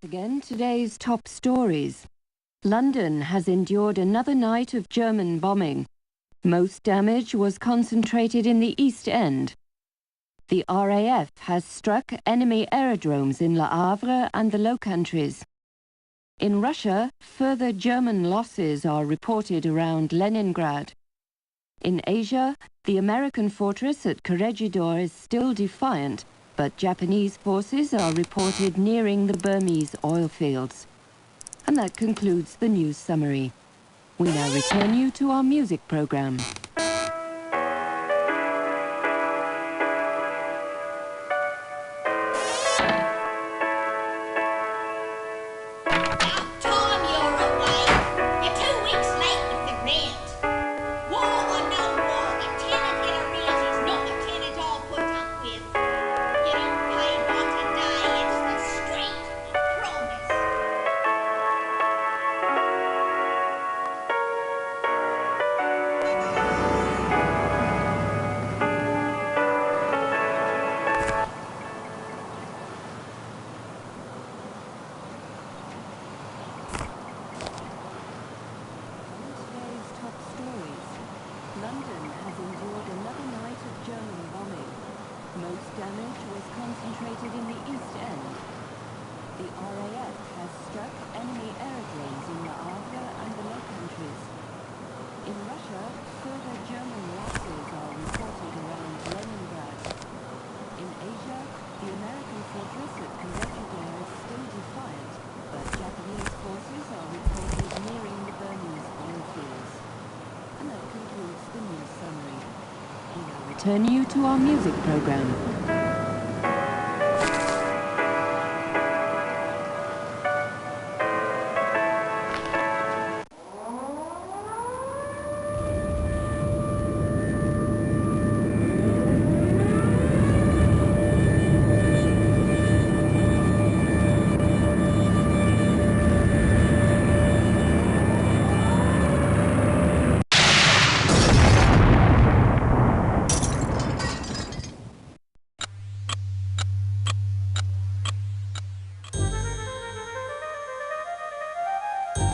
Again, today's top stories. London has endured another night of German bombing. Most damage was concentrated in the East End. The RAF has struck enemy aerodromes in Le Havre and the Low Countries. In Russia, further German losses are reported around Leningrad. In Asia, the American fortress at Corregidor is still defiant, but Japanese forces are reported nearing the Burmese oil fields. And that concludes the news summary. We now return you to our music program. London has endured another night of German bombing. Most damage was concentrated in the East End. The RAF has struck enemy aerodromes in Le Havre and the Low Countries. In Russia, further German losses are reported around Leningrad. In Asia, the American fortress at Corregidor is still defiant, but Japanese forces are reported nearing the Burmese oil fields. And that concludes the news summary. We now return you to our music program.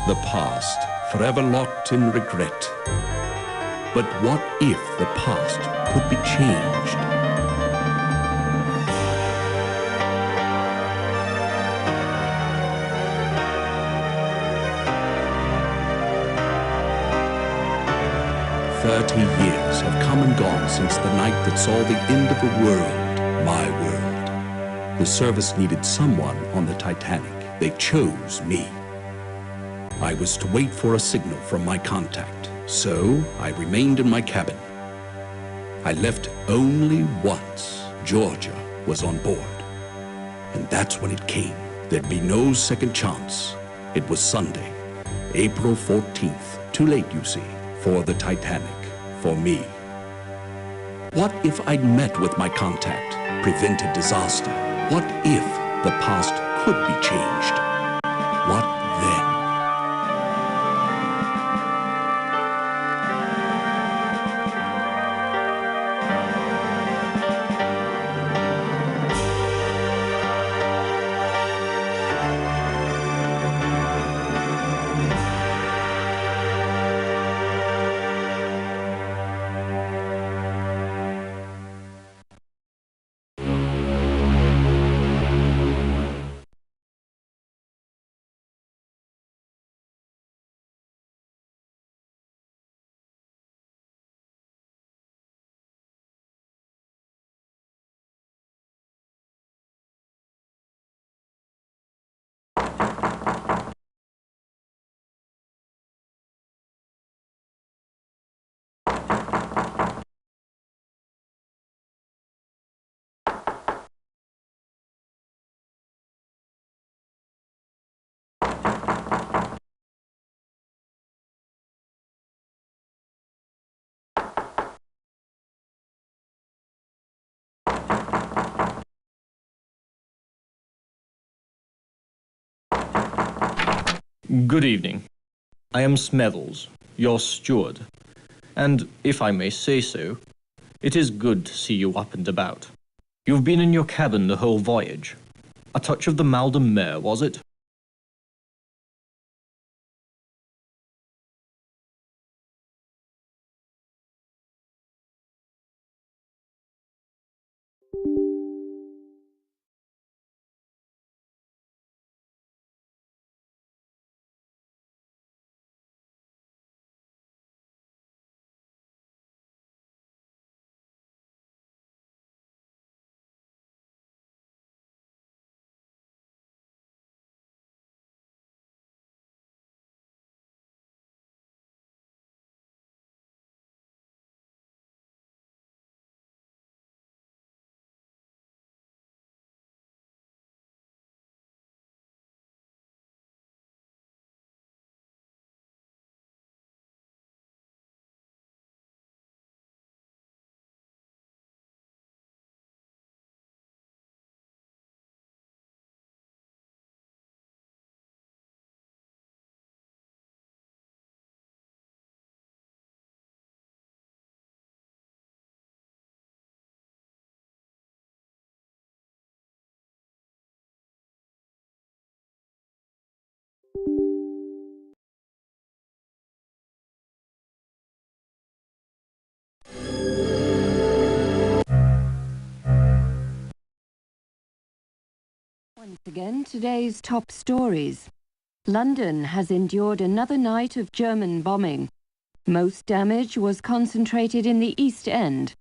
The past, forever locked in regret. But what if the past could be changed? "30 years have come and gone since the night that saw the end of the world, my world. The service needed someone on the Titanic. They chose me. I was to wait for a signal from my contact, so I remained in my cabin. I left only once. Georgia was on board. And that's when it came. There'd be no second chance. It was Sunday, April 14th. Too late, you see, for the Titanic, for me. What if I'd met with my contact, prevented disaster? What if the past could be changed? What then? Good evening. I am Smethels, your steward, and, if I may say so, it is good to see you up and about. You've been in your cabin the whole voyage. A touch of the mal de mer, was it? Again, today's top stories. London has endured another night of German bombing. Most damage was concentrated in the East End.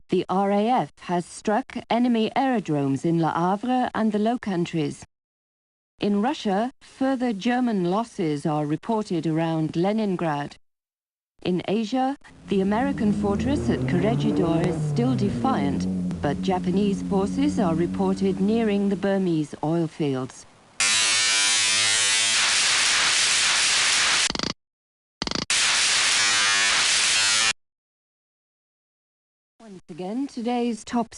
The RAF has struck enemy aerodromes in Le Havre and the Low Countries. In Russia, further German losses are reported around Leningrad. In Asia, the American fortress at Corregidor is still defiant, but Japanese forces are reported nearing the Burmese oil fields. Once again, today's top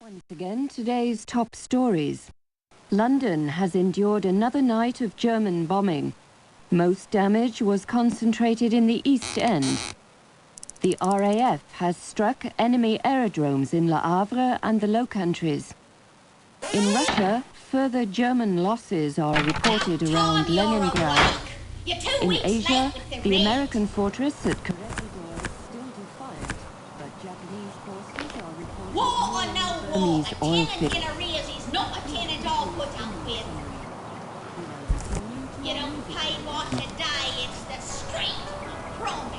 Once again, today's top stories. London has endured another night of German bombing. Most damage was concentrated in the East End. The RAF has struck enemy aerodromes in Le Havre and the Low Countries. In Russia, further German losses are reported around Leningrad. In Asia, the American fortress at Corregidor is still defiant, but Japanese forces are reported War or no war, Burmese a oil tenant fields. in arrears is not a tenant I'll put up with. You don't pay by today, it's the street, I promise.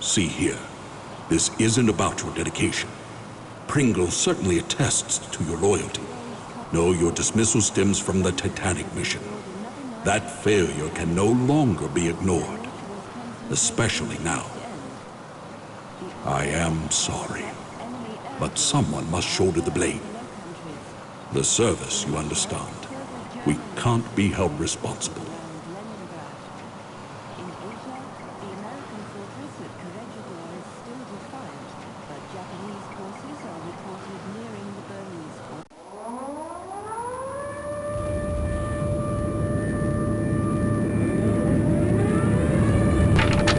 See here, this isn't about your dedication. Pringle certainly attests to your loyalty. No, your dismissal stems from the Titanic mission. That failure can no longer be ignored, especially now. I am sorry, but someone must shoulder the blame. The service, you understand. We can't be held responsible. In Asia, the American fortress at Corregidor is still defiant, but Japanese forces are reported nearing the Burmese oil.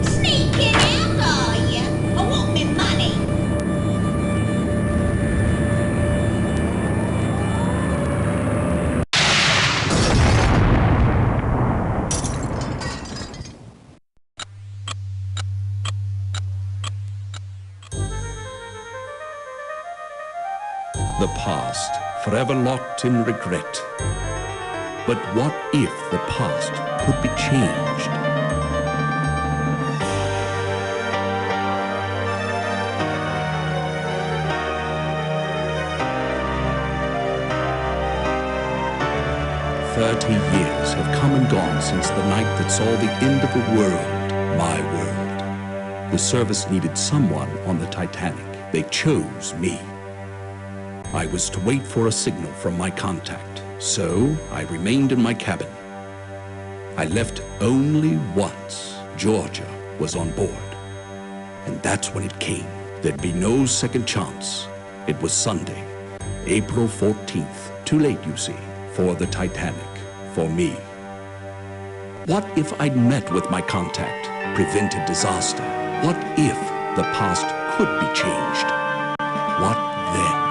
Sneaking out, are ya? I want me money. The past, forever locked in regret. But what if the past could be changed? "30 years have come and gone since the night that saw the end of a world, my world. The service needed someone on the Titanic. They chose me. I was to wait for a signal from my contact, so I remained in my cabin. I left only once Georgia was on board. And that's when it came. There'd be no second chance. It was Sunday, April 14th. Too late, you see, for the Titanic, for me. What if I'd met with my contact, prevented disaster? What if the past could be changed? What then?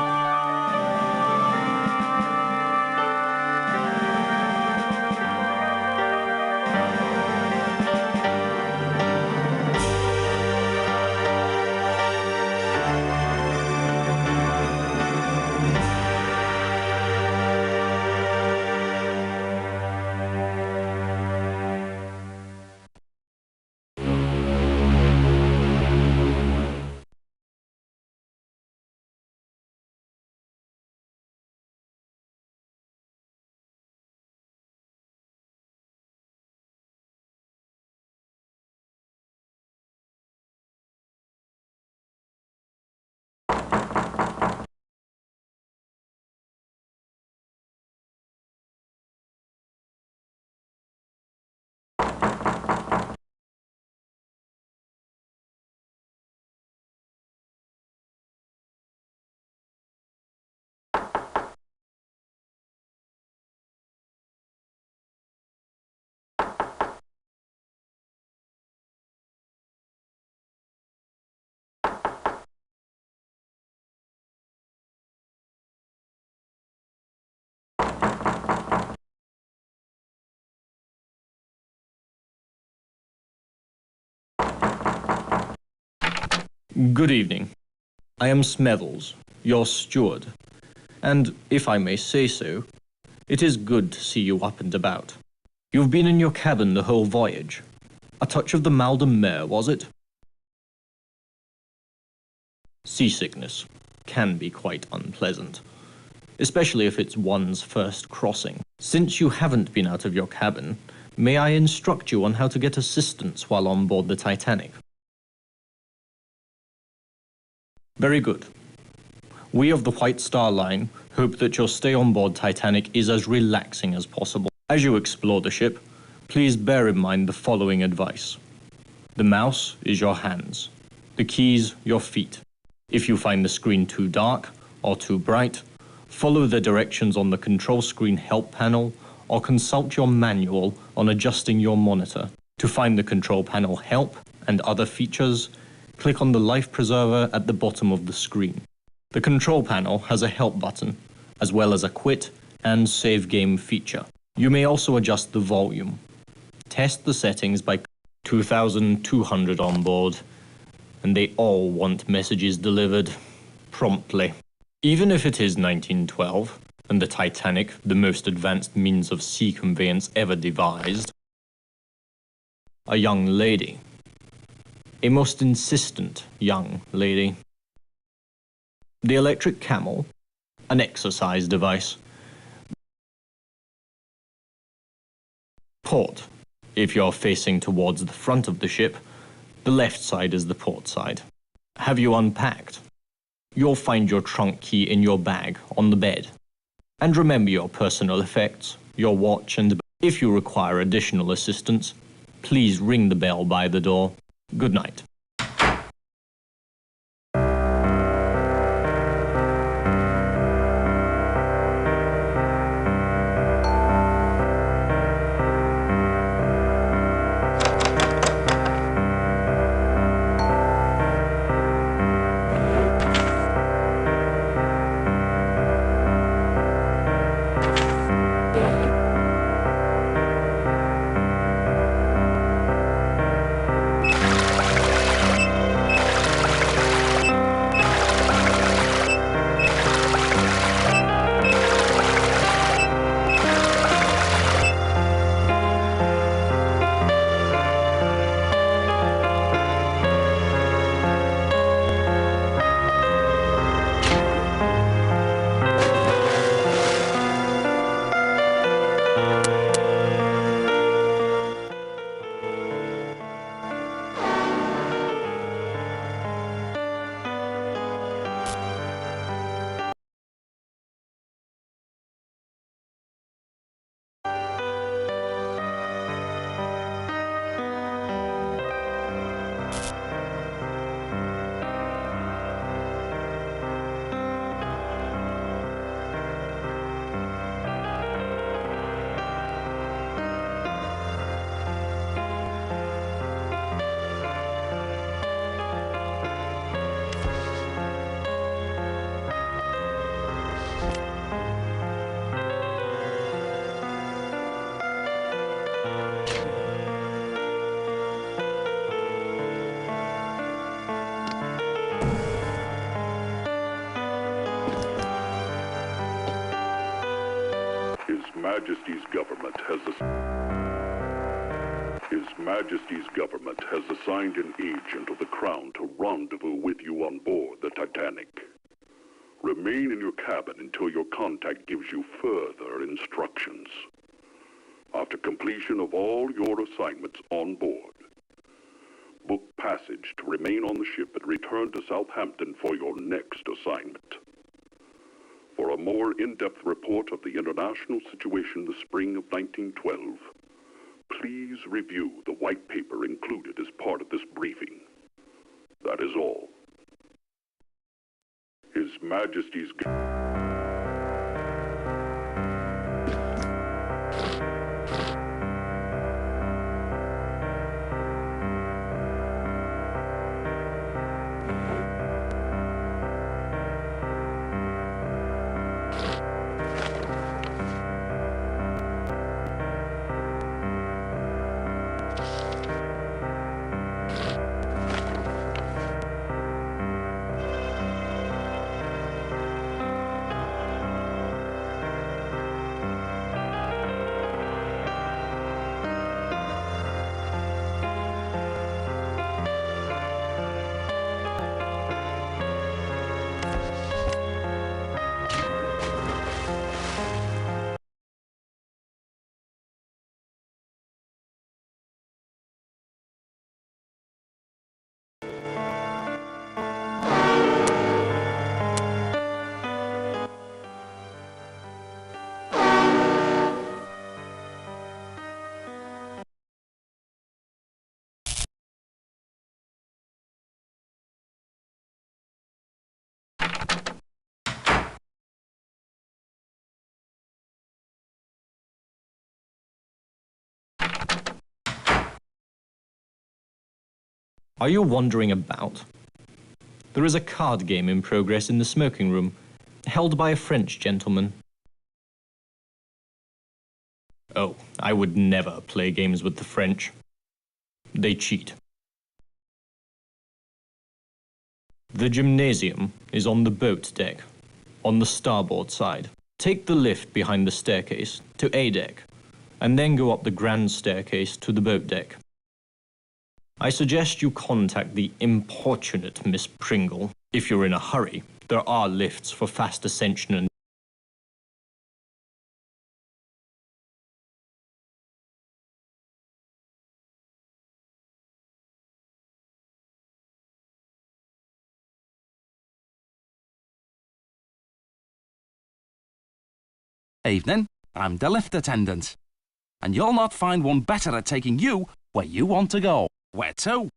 Good evening. I am Smethles, your steward, and if I may say so, it is good to see you up and about. You've been in your cabin the whole voyage. A touch of the mal de mer, was it? Seasickness can be quite unpleasant, especially if it's one's first crossing. Since you haven't been out of your cabin, may I instruct you on how to get assistance while on board the Titanic? Very good. We of the White Star Line hope that your stay on board Titanic is as relaxing as possible. As you explore the ship, please bear in mind the following advice. The mouse is your hands, the keys your feet. If you find the screen too dark or too bright, follow the directions on the control screen help panel or consult your manual on adjusting your monitor. To find the control panel help and other features, click on the life preserver at the bottom of the screen. The control panel has a help button, as well as a quit and save game feature. You may also adjust the volume. Test the settings by 2,200 on board, and they all want messages delivered promptly. Even if it is 1912, and the Titanic, the most advanced means of sea conveyance ever devised, a young lady, a most insistent young lady. The electric camel, an exercise device. Port. If you're facing towards the front of the ship, the left side is the port side. Have you unpacked? You'll find your trunk key in your bag on the bed. And remember your personal effects, your watch, and if you require additional assistance, please ring the bell by the door. Good night. His Majesty's government has assigned an agent of the Crown to rendezvous with you on board the Titanic. Remain in your cabin until your contact gives you further instructions. After completion of all your assignments on board, book passage to remain on the ship and return to Southampton for your next assignment. For a more in-depth report of the international situation in the spring of 1912, please review the white paper included as part of this briefing. That is all. His Majesty's... Are you wandering about? There is a card game in progress in the smoking room, held by a French gentleman. Oh, I would never play games with the French. They cheat. The gymnasium is on the boat deck, on the starboard side. Take the lift behind the staircase to A deck, and then go up the grand staircase to the boat deck. I suggest you contact the importunate Miss Pringle. If you're in a hurry, there are lifts for fast ascension and Evening, I'm the lift attendant. And you'll not find one better at taking you where you want to go. Where to?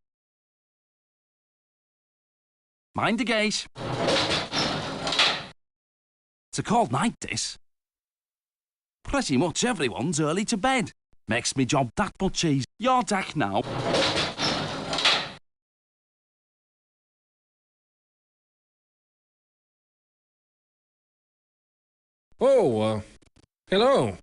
Mind the gate. It's a cold night, this. Pretty much everyone's early to bed. Makes me job that much easier. Your deck now. Oh, hello.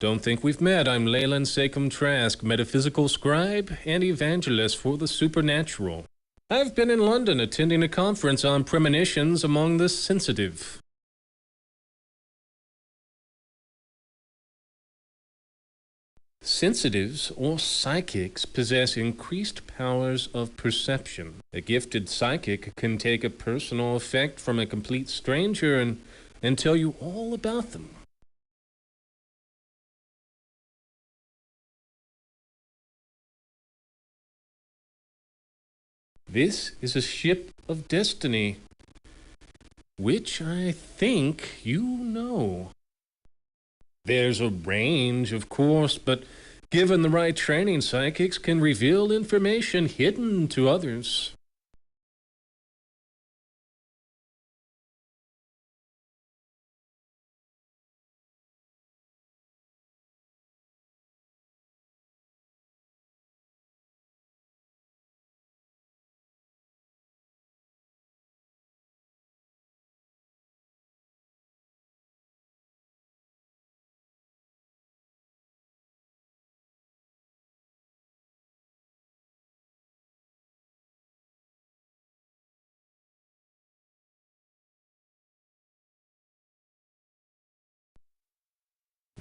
Don't think we've met. I'm Leyland Sachem Trask, metaphysical scribe and evangelist for the supernatural. I've been in London attending a conference on premonitions among the sensitive. Sensitives or psychics possess increased powers of perception. A gifted psychic can take a personal effect from a complete stranger and tell you all about them. This is a ship of destiny, which I think you know. There's a range, of course, but given the right training, psychics can reveal information hidden to others.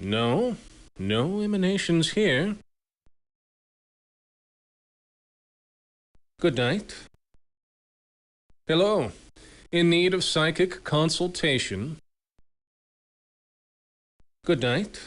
No emanations here. Good night. Hello. In need of psychic consultation? Good night.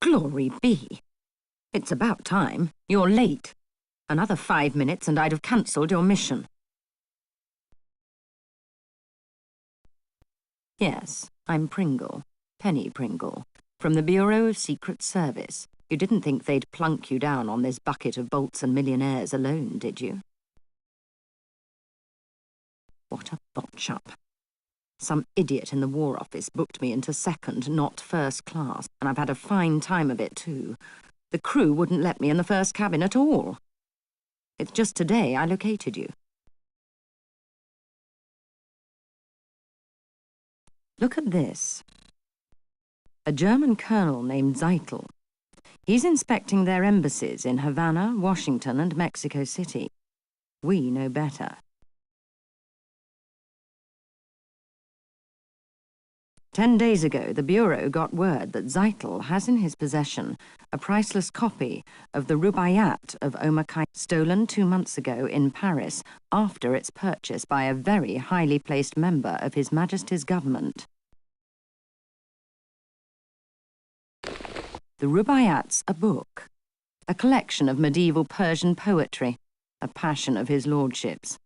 Glory be. It's about time. You're late. Another 5 minutes and I'd have cancelled your mission. Yes, I'm Pringle. Penny Pringle. From the Bureau of Secret Service. You didn't think they'd plunk you down on this bucket of bolts and millionaires alone, did you? What a botch-up. Some idiot in the War Office booked me into second, not first class, and I've had a fine time of it, too. The crew wouldn't let me in the first cabin at all. It's just today I located you. Look at this. A German colonel named Zeitel. He's inspecting their embassies in Havana, Washington, and Mexico City. We know better. 10 days ago, the Bureau got word that Zeitel has in his possession a priceless copy of the Rubaiyat of Omar Khayyam, stolen 2 months ago in Paris after its purchase by a very highly placed member of His Majesty's government. The Rubaiyat's a book, a collection of medieval Persian poetry. a passion of his lordship's.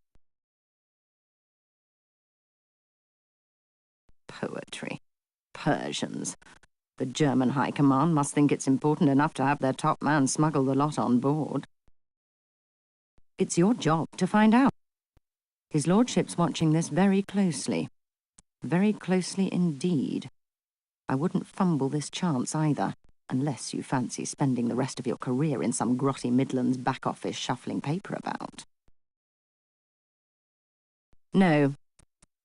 Poetry. Persians. The German High Command must think it's important enough to have their top man smuggle the lot on board. It's your job to find out. His lordship's watching this very closely. Very closely indeed. I wouldn't fumble this chance either, unless you fancy spending the rest of your career in some grotty Midlands back office shuffling paper about. No,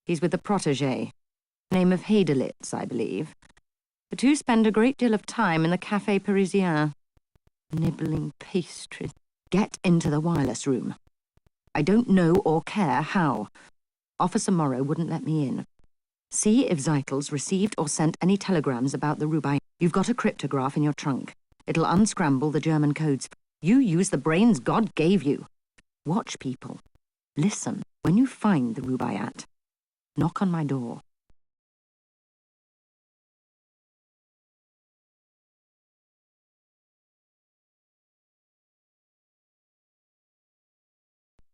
he's with a protégé. Name of Heidelitz, I believe. The two spend a great deal of time in the Café Parisien, nibbling pastries. Get into the wireless room. I don't know or care how. Officer Morrow wouldn't let me in. See if Zeitel's received or sent any telegrams about the Rubai. You've got a cryptograph in your trunk. It'll unscramble the German codes. You use the brains God gave you. Watch people. Listen. When you find the Rubaiyat, knock on my door.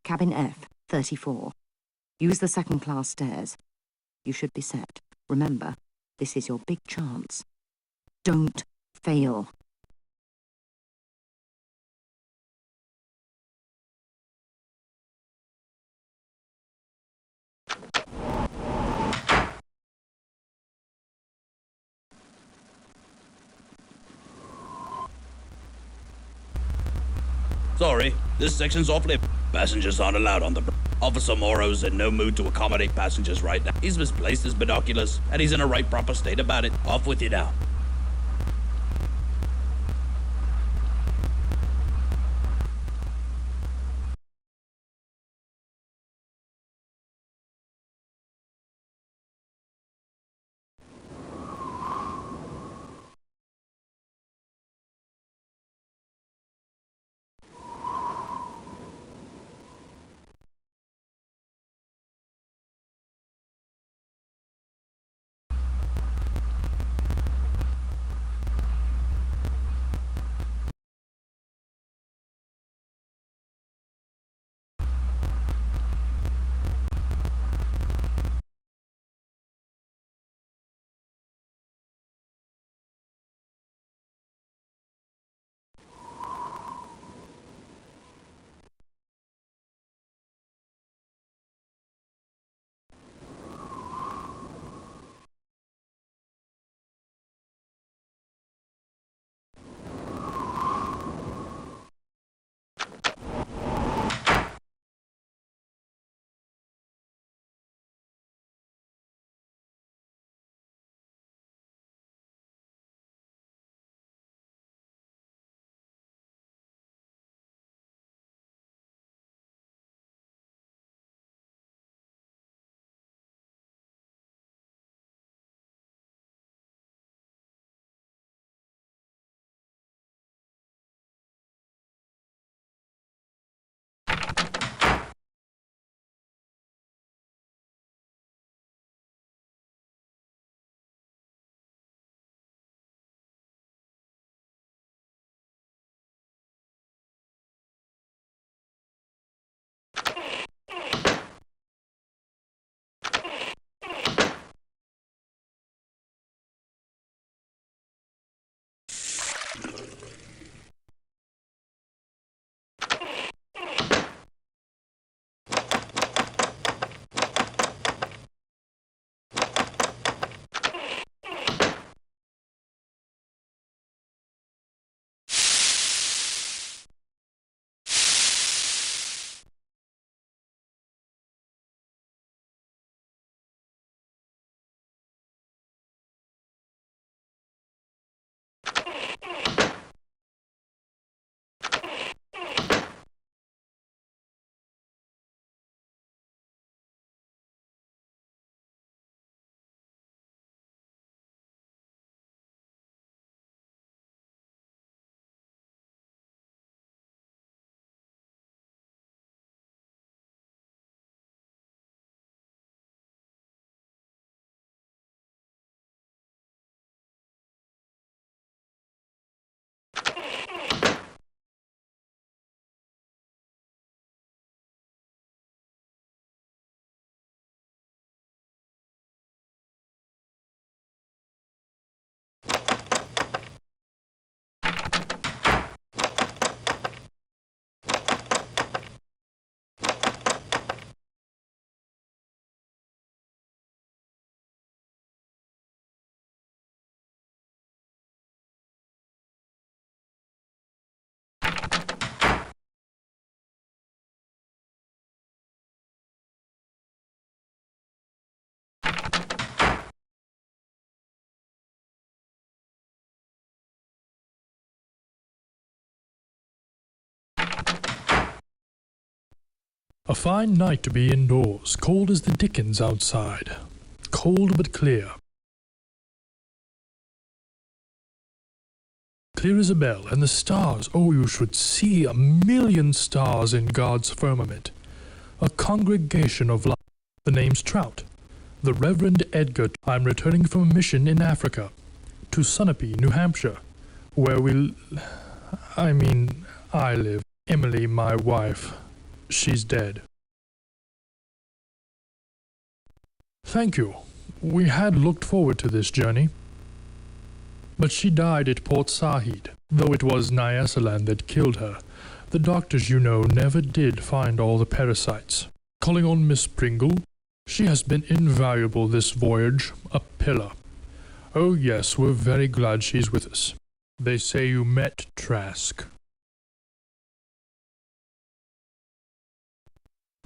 Cabin F, 34. Use the second-class stairs. You should be set. Remember, this is your big chance. Don't fail. Sorry, this section's awfully... Passengers aren't allowed on the... Officer Morrow's in no mood to accommodate passengers right now. He's misplaced his binoculars, and he's in a right proper state about it. Off with you now. A fine night to be indoors, cold as the dickens outside. Cold but clear. Clear as a bell, and the stars, oh, you should see 1,000,000 stars in God's firmament. A congregation of light. The name's Trout. The Reverend Edgar. I'm returning from a mission in Africa, to Sunapee, New Hampshire, where I live. Emily, my wife, she's dead. Thank you. We had looked forward to this journey. But she died at Port Said, though it was Nyasaland that killed her. The doctors, you know, never did find all the parasites. Calling on Miss Pringle, she has been invaluable this voyage, a pillar. Oh yes, we're very glad she's with us. They say you met Trask.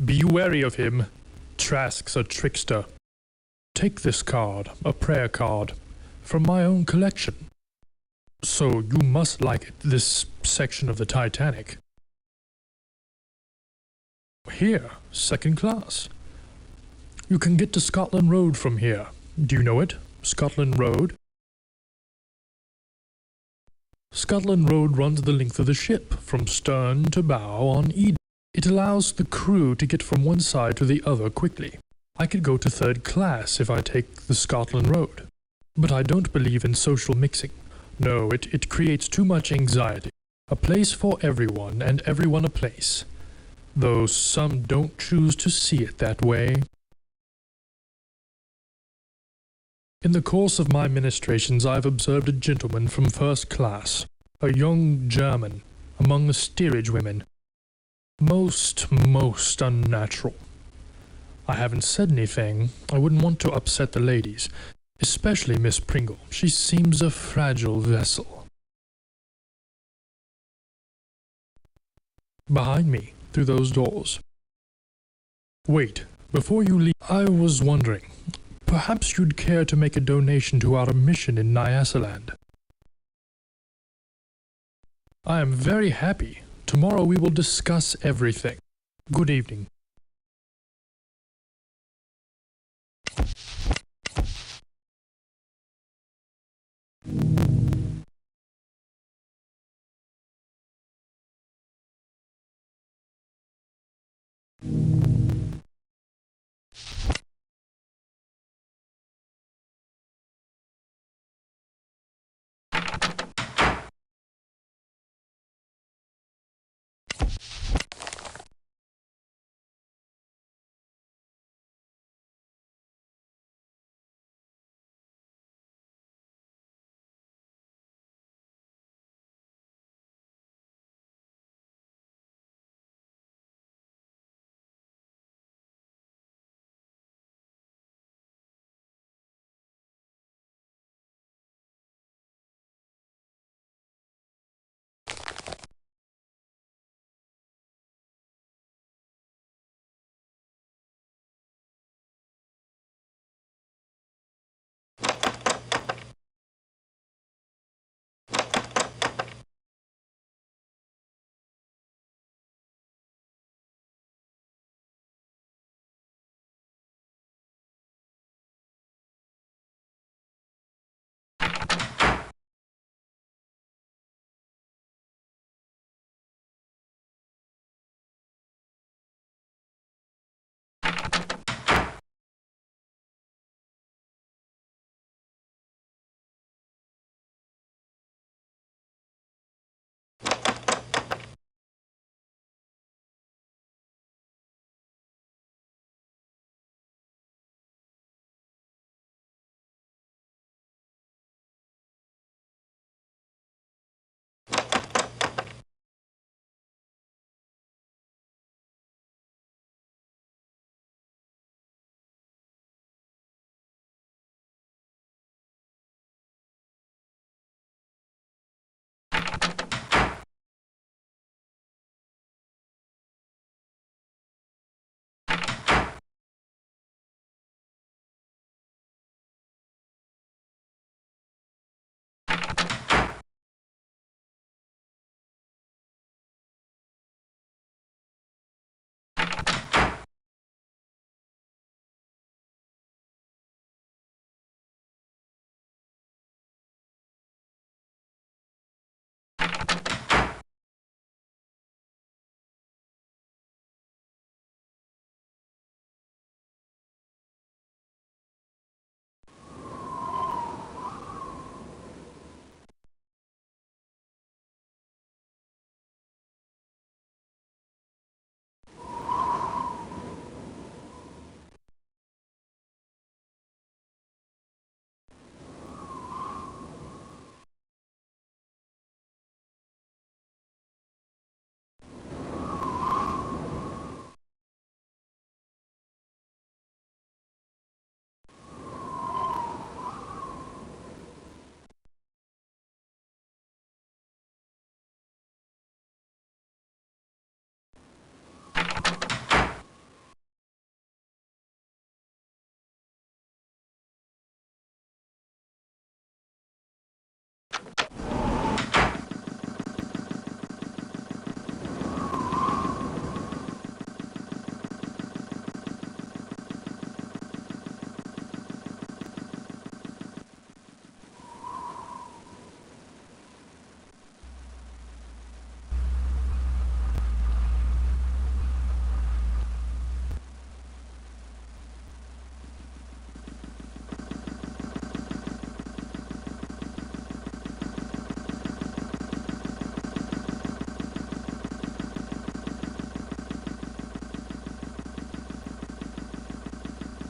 Be wary of him. Trask's a trickster. Take this card, a prayer card, from my own collection. So you must like it, this section of the Titanic. Here, second class. You can get to Scotland Road from here. Do you know it? Scotland Road? Scotland Road runs the length of the ship, from stern to bow on Eden. It allows the crew to get from one side to the other quickly. I could go to third class if I take the Scotland Road. But I don't believe in social mixing. No, it creates too much anxiety. A place for everyone, and everyone a place. Though some don't choose to see it that way. In the course of my ministrations, I've observed a gentleman from first class, a young German, among the steerage women. Most unnatural. I haven't said anything. I wouldn't want to upset the ladies, especially Miss Pringle. She seems a fragile vessel. Behind me, through those doors. Wait, before you leave, I was wondering, perhaps you'd care to make a donation to our mission in Nyasaland. I am very happy. Tomorrow we will discuss everything. Good evening.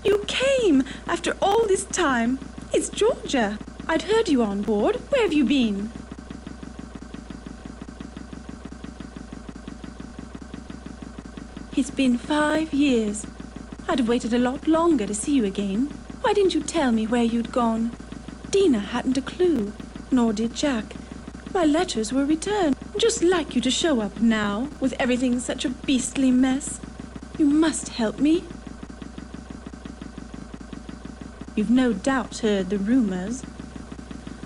You came after all this time. It's Georgia. I'd heard you on board. Where have you been? It's been 5 years. I'd have waited a lot longer to see you again. Why didn't you tell me where you'd gone? Dina hadn't a clue, nor did Jack. My letters were returned. Just like you to show up now, with everything such a beastly mess. You must help me. You've no doubt heard the rumors.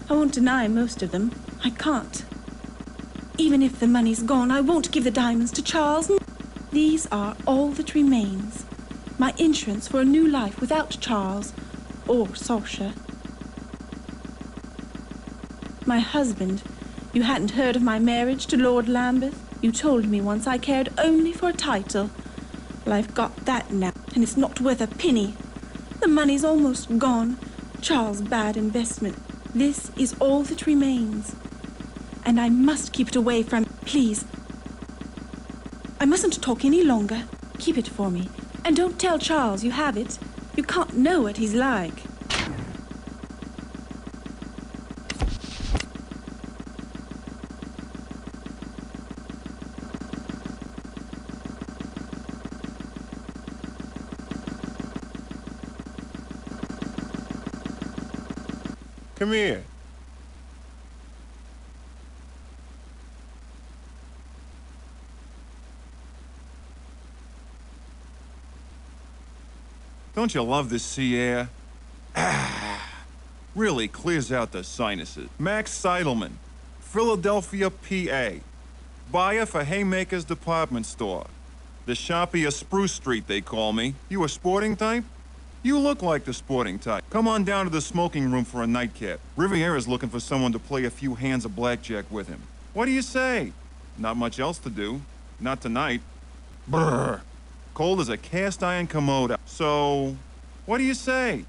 I won't deny most of them. I can't. Even if the money's gone, I won't give the diamonds to Charles. These are all that remains. My insurance for a new life without Charles or Saoirse. My husband. You hadn't heard of my marriage to Lord Lambeth? You told me once I cared only for a title. Well, I've got that now, and it's not worth a penny. The money's almost gone. Charles' bad investment. This is all that remains. And I must keep it away from... Please. I mustn't talk any longer. Keep it for me. And don't tell Charles you have it. You can't know what he's like. Come here. Don't you love the sea air? Really clears out the sinuses. Max Seidelman, Philadelphia, PA. Buyer for Haymaker's department store. The Sharpie of Spruce Street, they call me. You a sporting type? You look like the sporting type. Come on down to the smoking room for a nightcap. Riviera's looking for someone to play a few hands of blackjack with him. What do you say? Not much else to do. Not tonight. Brr. Cold as a cast iron commode. So, what do you say?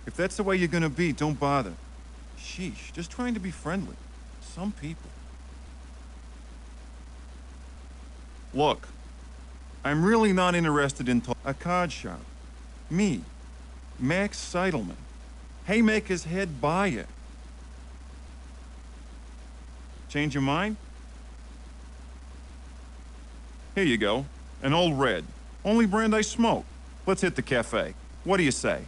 If that's the way you're gonna be, don't bother. Sheesh, just trying to be friendly. Some people. Look, I'm really not interested in a card shop. Me, Max Seidelman, Haymaker's head buyer. Change your mind? Here you go, an old red. Only brand I smoke. Let's hit the cafe. What do you say?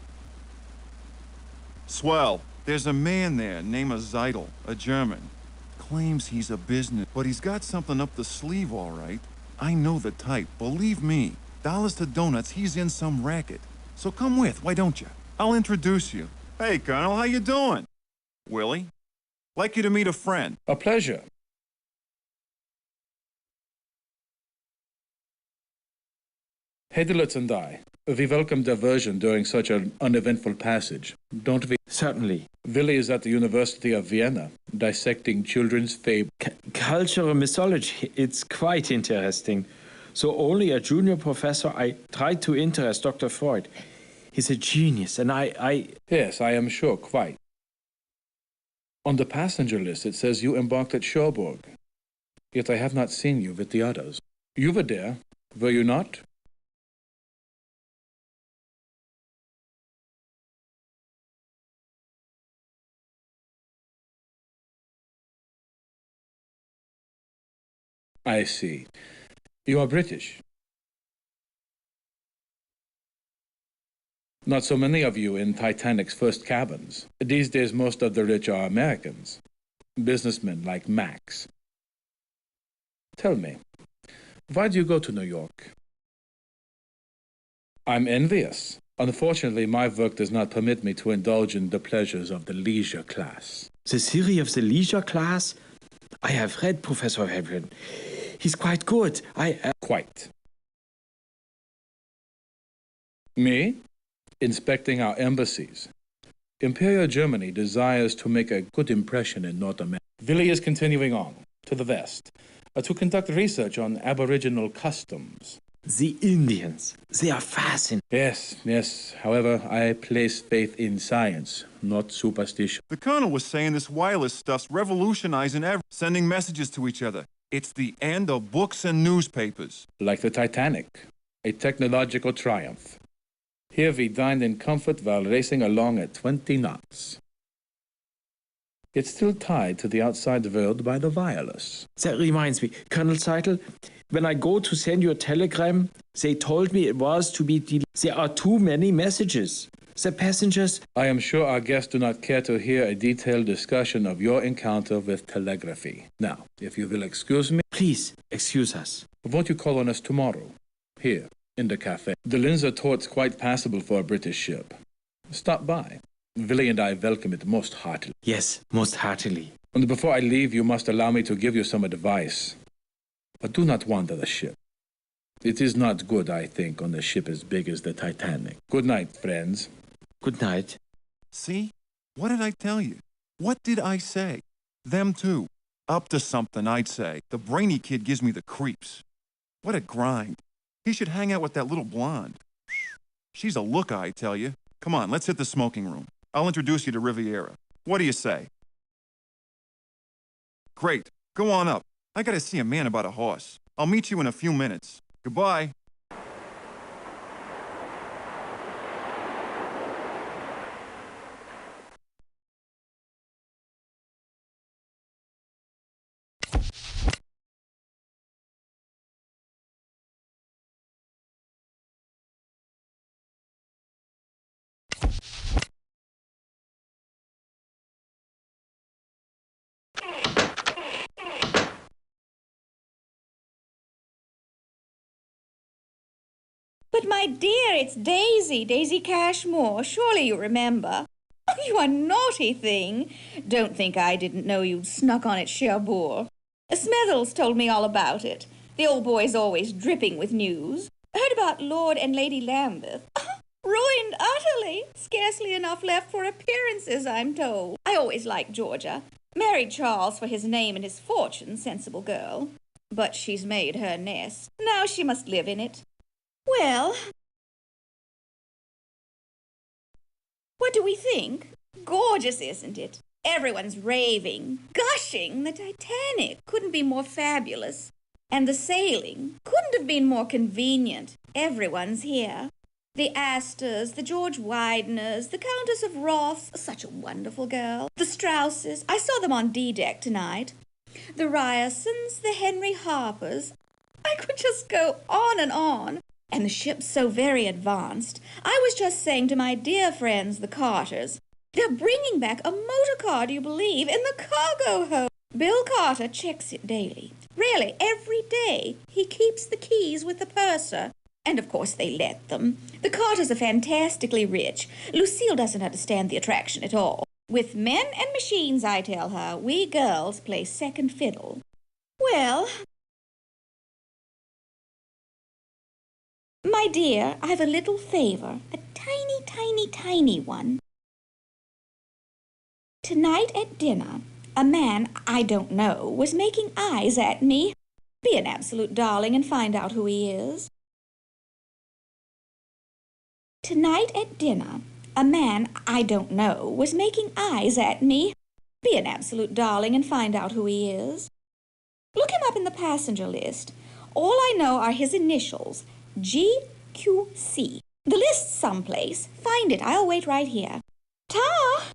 Swell. There's a man there named Zeidel, a German. Claims he's a business, but he's got something up the sleeve, all right. I know the type, believe me. Dollars to donuts, he's in some racket. So come with, why don't you? I'll introduce you. Hey, Colonel, how you doing? Willie? Like you to meet a friend. A pleasure. Hedlitz and I, we welcome diversion during such an uneventful passage, don't we? Certainly. Willie is at the University of Vienna, dissecting children's fables. Cultural mythology, it's quite interesting. So only a junior professor, I tried to interest Dr. Freud. He's a genius, and I... Yes, I am sure, quite. On the passenger list, it says you embarked at Cherbourg. Yet I have not seen you with the others. You were there, were you not? I see. You are British. Not so many of you in Titanic's first cabins. These days, most of the rich are Americans. Businessmen like Max. Tell me, why do you go to New York? I'm envious. Unfortunately, my work does not permit me to indulge in the pleasures of the leisure class. The theory of the leisure class? I have read Professor Hebron. He's quite good. Quite. Me? Inspecting our embassies. Imperial Germany desires to make a good impression in North America. Willie is continuing on, to the west, to conduct research on Aboriginal customs. The Indians, they are fascinating. Yes. However, I place faith in science, not superstition. The Colonel was saying this wireless stuff's revolutionizing sending messages to each other. It's the end of books and newspapers. Like the Titanic, a technological triumph. Here we dined in comfort while racing along at 20 knots. It's still tied to the outside world by the wireless. That reminds me, Colonel Seitel, when I go to send you a telegram, they told me it was to be delayed. There are too many messages. The passengers... I am sure our guests do not care to hear a detailed discussion of your encounter with telegraphy. Now, if you will excuse me... Please, excuse us. Won't you call on us tomorrow? Here, in the cafe. The Linzer Tort's quite passable for a British ship. Stop by. Willie and I welcome it most heartily. Yes, most heartily. And before I leave, you must allow me to give you some advice. But do not wander the ship. It is not good, I think, on a ship as big as the Titanic. Good night, friends. Good night. See? What did I tell you? What did I say? Them too. Up to something, I'd say. The brainy kid gives me the creeps. What a grind. He should hang out with that little blonde. She's a looker, I tell you. Come on, let's hit the smoking room. I'll introduce you to Riviera. What do you say? Great. Go on up. I gotta see a man about a horse. I'll meet you in a few minutes. Goodbye. But my dear, it's Daisy, Daisy Cashmore. Surely you remember. Oh, you are naughty thing. Don't think I didn't know you'd snuck on at Cherbourg. Smethels told me all about it. The old boy's always dripping with news. Heard about Lord and Lady Lambeth. Ruined utterly. Scarcely enough left for appearances, I'm told. I always liked Georgia. Married Charles for his name and his fortune, sensible girl. But she's made her nest. Now she must live in it. Well, what do we think? Gorgeous, isn't it? Everyone's raving, gushing. The Titanic couldn't be more fabulous. And the sailing couldn't have been more convenient. Everyone's here. The Astors, the George Wideners, the Countess of Roths, such a wonderful girl. The Strausses, I saw them on D-deck tonight. The Ryersons, the Henry Harpers. I could just go on and on. And the ship's so very advanced. I was just saying to my dear friends, the Carters, they're bringing back a motor car, do you believe, in the cargo hold. Bill Carter checks it daily. Really, every day. He keeps the keys with the purser. And of course they let them. The Carters are fantastically rich. Lucille doesn't understand the attraction at all. With men and machines, I tell her, we girls play second fiddle. Well, my dear, I've a little favor, a tiny, tiny, tiny one. Tonight at dinner, a man I don't know was making eyes at me. Be an absolute darling and find out who he is. Tonight at dinner, a man I don't know was making eyes at me. Be an absolute darling and find out who he is. Look him up in the passenger list. All I know are his initials, GQC. The list's someplace. Find it. I'll wait right here. Ta!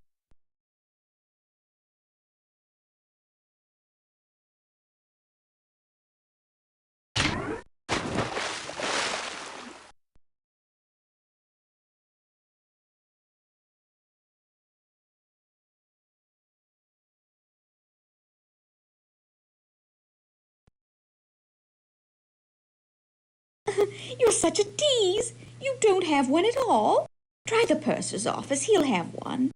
You're such a tease. You don't have one at all. Try the purser's office. He'll have one.